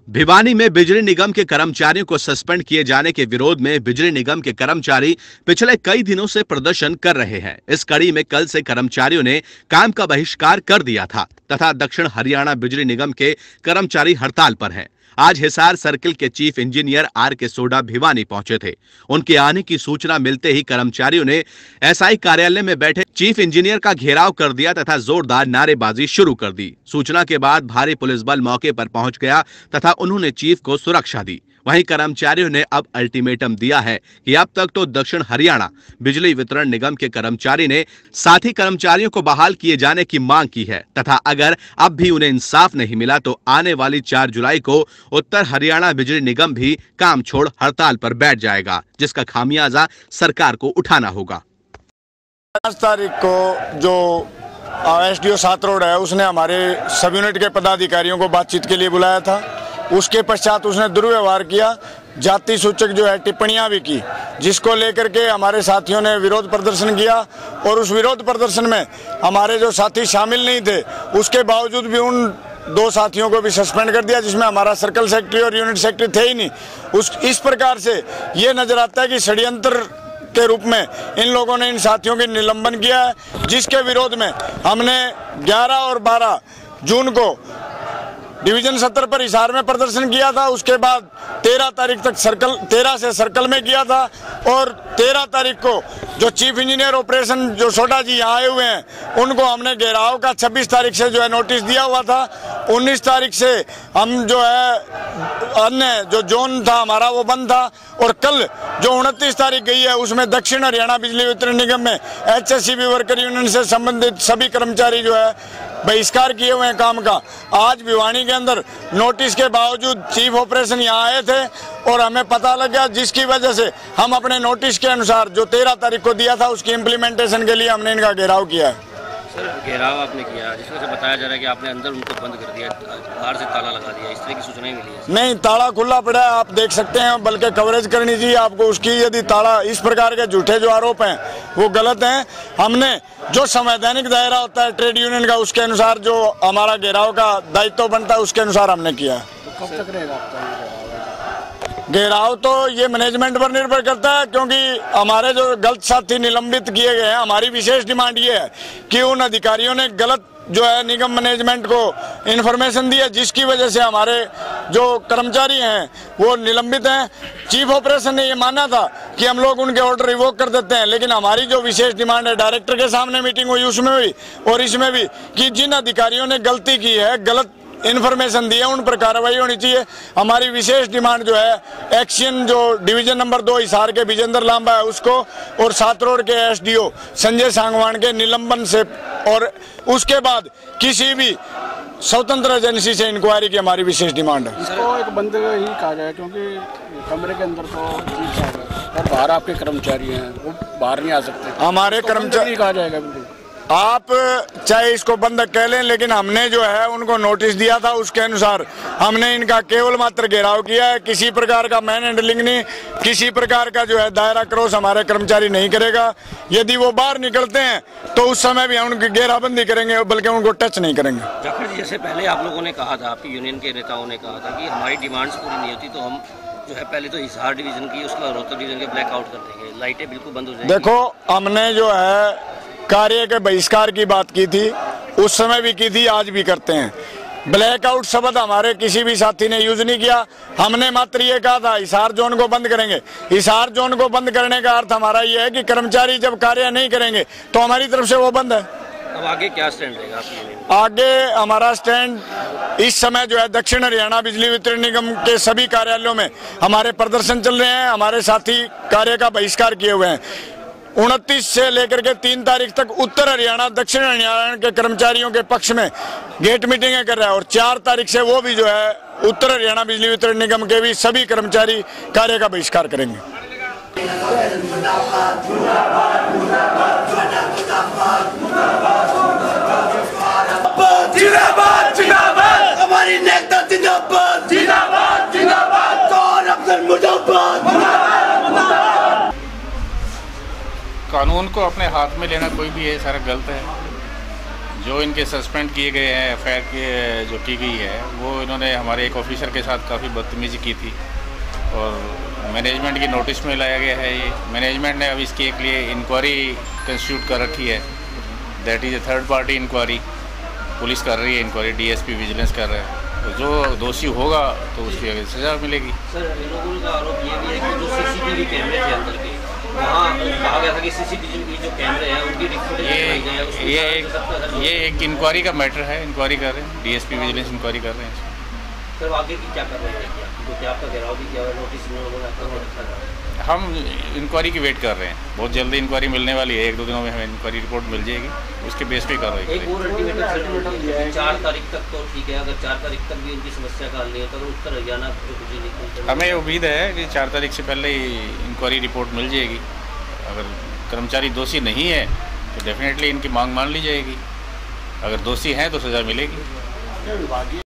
भिवानी में बिजली निगम के कर्मचारियों को सस्पेंड किए जाने के विरोध में बिजली निगम के कर्मचारी पिछले कई दिनों से प्रदर्शन कर रहे हैं। इस कड़ी में कल से कर्मचारियों ने काम का बहिष्कार कर दिया था तथा दक्षिण हरियाणा बिजली निगम के कर्मचारी हड़ताल पर हैं। आज हिसार सर्किल के chief engineer R K. Soda Bhiwani पहुंचे थे। उनके आने की सूचना मिलते ही कर्मचारियों ने एसआई कार्यालय में बैठे चीफ इंजीनियर का घेराव कर दिया तथा जोरदार नारेबाजी शुरू कर दी। सूचना के बाद भारी पुलिस बल मौके पर पहुंच गया तथा उन्होंने चीफ को सुरक्षा दी। वहीं कर्मचारियों ने अब अल्टीमेटम दिया है कि अब तक तो दक्षिण हरियाणा बिजली वितरण निगम के कर्मचारी ने साथी कर्मचारियों को बहाल किए जाने की मांग की है तथा अगर अब भी उन्हें इंसाफ नहीं मिला तो आने वाली 4 जुलाई को उत्तर हरियाणा बिजली निगम भी काम छोड़ हड़ताल पर बैठ जाएगा, जिसका खामियाजा सरकार को उठाना होगा। 5 तारीख को जो एसडीओ सातरोड है उसने हमारे सब यूनिट के पदाधिकारियों को बातचीत के लिए बुलाया था। उसके पश्चात उसने दुर्व्यवहार किया, जाति सूचक जो है टिप्पणियां भी की, जिसको लेकर के हमारे साथियों ने विरोध प्रदर्शन किया और उस विरोध प्रदर्शन में हमारे जो साथी शामिल नहीं थे उसके बावजूद भी उन 2 साथियों को भी सस्पेंड कर दिया, जिसमें हमारा सर्कल सेक्रेटरी और यूनिट सेक्रेटरी थे ही नहीं। इस प्रकार से ये नजर आता है कि षड्यंत्र के रूप में इन लोगों ने इन साथियों के निलंबन किया है, जिसके विरोध में हमने 11 और 12 जून को डिवीजन 70 पर हिसार में प्रदर्शन किया था। उसके बाद 13 तारीख तक 13 से सर्कल में किया था और 13 तारीख को जो चीफ इंजीनियर ऑपरेशन जो सोडा जी यहाँ आए हुए हैं उनको हमने घेराव का 26 तारीख से जो है नोटिस दिया हुआ था। 19 तारीख से हम जो है अन्य जो जोन था हमारा वो बंद था और कल जो 29 तारीख गई है उसमें दक्षिण हरियाणा बिजली वितरण निगम में HSCB वर्कर यूनियन से संबंधित सभी कर्मचारी जो है बहिष्कार किए हुए हैं काम का। आज भिवानी के अंदर नोटिस के बावजूद चीफ ऑपरेशन यहाँ आए थे और हमें पता लग गया, जिसकी वजह से हम अपने नोटिस के अनुसार जो 13 तारीख को दिया था उसकी इम्प्लीमेंटेशन के लिए हमने इनका घेराव किया है। सर, घेराव आपने किया जिसमें से बताया जा रहा है कि आपने अंदर उनको बंद कर दिया, बाहर से ताला लगा दिया, इस तरह की सूचनाएं मिली है? नहीं, ताला खुला पड़ा है, आप देख सकते हैं, बल्कि कवरेज करनी चाहिए आपको उसकी। यदि ताला इस प्रकार के झूठे जो आरोप हैं वो गलत हैं। हमने जो संवैधानिक दायरा होता है ट्रेड यूनियन का उसके अनुसार जो हमारा घेराव का दायित्व बनता है उसके अनुसार हमने किया है। तो कब तक रहेगा आपका घेराव? तो ये मैनेजमेंट पर निर्भर करता है, क्योंकि हमारे जो गलत साथी निलंबित किए गए हैं, हमारी विशेष डिमांड ये है कि उन अधिकारियों ने गलत जो है निगम मैनेजमेंट को इन्फॉर्मेशन दी है, जिसकी वजह से हमारे जो कर्मचारी हैं वो निलंबित हैं। चीफ ऑपरेशन ने ये माना था कि हम लोग उनके ऑर्डर रिवोक कर देते हैं, लेकिन हमारी जो विशेष डिमांड है डायरेक्टर के सामने मीटिंग हुई उसमें भी और इसमें भी कि जिन अधिकारियों ने गलती की है, गलत इन्फॉर्मेशन दी है, उन पर कार्रवाई होनी चाहिए। हमारी विशेष डिमांड जो है एक्शन जो डिवीजन नंबर 2 हिसार के विजेंद्र लांबा है उसको और सातरोड के एसडीओ संजय सांगवान के निलंबन से और उसके बाद किसी भी स्वतंत्र एजेंसी से इंक्वायरी की हमारी विशेष डिमांड है। इसको एक बंद ही कहा जाए, क्योंकि कमरे के अंदर तो और बाहर आपके कर्मचारी हैं, वो बाहर नहीं आ सकते। हमारे कर्मचारी कहा जाएगा बिल्कुल, आप चाहे इसको बंद कह लें, लेकिन हमने जो है उनको नोटिस दिया था, उसके अनुसार हमने इनका केवल मात्र घेराव किया है। किसी प्रकार का मैन हैंडलिंग नहीं, किसी प्रकार का जो है दायरा क्रॉस हमारे कर्मचारी नहीं करेगा। यदि वो बाहर निकलते हैं तो उस समय भी हम उनकी घेराबंदी करेंगे, बल्कि उनको टच नहीं करेंगे। जाखड़ जी, जैसे पहले आप लोगों ने कहा था, आपकी यूनियन के नेताओं ने कहा था कि हमारी डिमांड्स पूरी नहीं होती तो हम जो है पहले तो हिसार डिवीजन की, उसके बाद रोहतक डिवीजन के ब्लैकआउट कर देंगे, लाइटें बिल्कुल बंद हो जाएंगी। देखो, हमने जो है कार्य के बहिष्कार की बात की थी, उस समय भी की थी, आज भी करते हैं। ब्लैकआउट शब्द हमारे किसी भी साथी ने यूज नहीं किया। हमने मात्र ये कहा था हिसार जोन को बंद करेंगे। हिसार जोन को बंद करने का अर्थ हमारा ये है कि कर्मचारी जब कार्य नहीं करेंगे तो हमारी तरफ से वो बंद है। अब आगे क्या स्टैंड रहेगा? आगे हमारा स्टैंड इस समय जो है दक्षिण हरियाणा बिजली वितरण निगम के सभी कार्यालयों में हमारे प्रदर्शन चल रहे हैं। हमारे साथी कार्य का बहिष्कार किए हुए हैं। 29 से लेकर के 3 तारीख तक उत्तर हरियाणा दक्षिण हरियाणा के कर्मचारियों के पक्ष में गेट मीटिंगें कर रहा है और 4 तारीख से वो भी जो है उत्तर हरियाणा बिजली वितरण निगम के भी सभी कर्मचारी कार्य का बहिष्कार करेंगे। जिंदाबाद जिंदाबाद, हमारी नेता जिंदाबाद जिंदाबाद जिंदाबाद, और अफसर मुर्दाबाद मुर्दाबाद। कानून को अपने हाथ में लेना कोई भी है सारा गलत है। जो इनके सस्पेंड किए गए हैं, एफआईआर की जो की गई है, वो इन्होंने हमारे एक ऑफिसर के साथ काफ़ी बदतमीज़ी की थी और मैनेजमेंट की नोटिस में लाया गया है। ये मैनेजमेंट ने अब इसके लिए इंक्वायरी कंस्टिट्यूट कर रखी है, that is a third party inquiry. Police कर रही है इंक्वायरी, डीएसपी विजिलेंस कर रहा है। तो जो दोषी होगा तो उसकी आगे सज़ा मिलेगी। सर, लोगों का आरोप ये भी है कि जो सीसीटीवी कैमरे थे अंदर के, वहाँ कहा गया था कि सीसीटीवी जो कैमरे हैं उनकी ये एक इंक्वायरी का मैटर है, इंक्वायरी कर रहे हैं, डीएसपी विजिलेंस इंक्वायरी कर रहे हैं। सर, आगे की क्या कर रहे हैं? क्या आपका घेराव भी किया हुआ, नोटिस हम इंक्वायरी की वेट कर रहे हैं। बहुत जल्दी इंक्वायरी मिलने वाली है, 1-2 दिनों में हमें इंक्वायरी रिपोर्ट मिल जाएगी, उसके बेस पे कार्रवाई करेंगे। एक और अल्टीमेटम 4 तारीख तक तो ठीक है, अगर 4 तारीख तक भी उनकी समस्या का हल नहीं होता तो उत्तर हरियाणा जो बिजली निगम, हमें उम्मीद है कि 4 तारीख से पहले ही इंक्वायरी रिपोर्ट मिल जाएगी। अगर कर्मचारी दोषी नहीं है तो डेफिनेटली इनकी मांग मान ली जाएगी, अगर दोषी हैं तो सज़ा मिलेगी।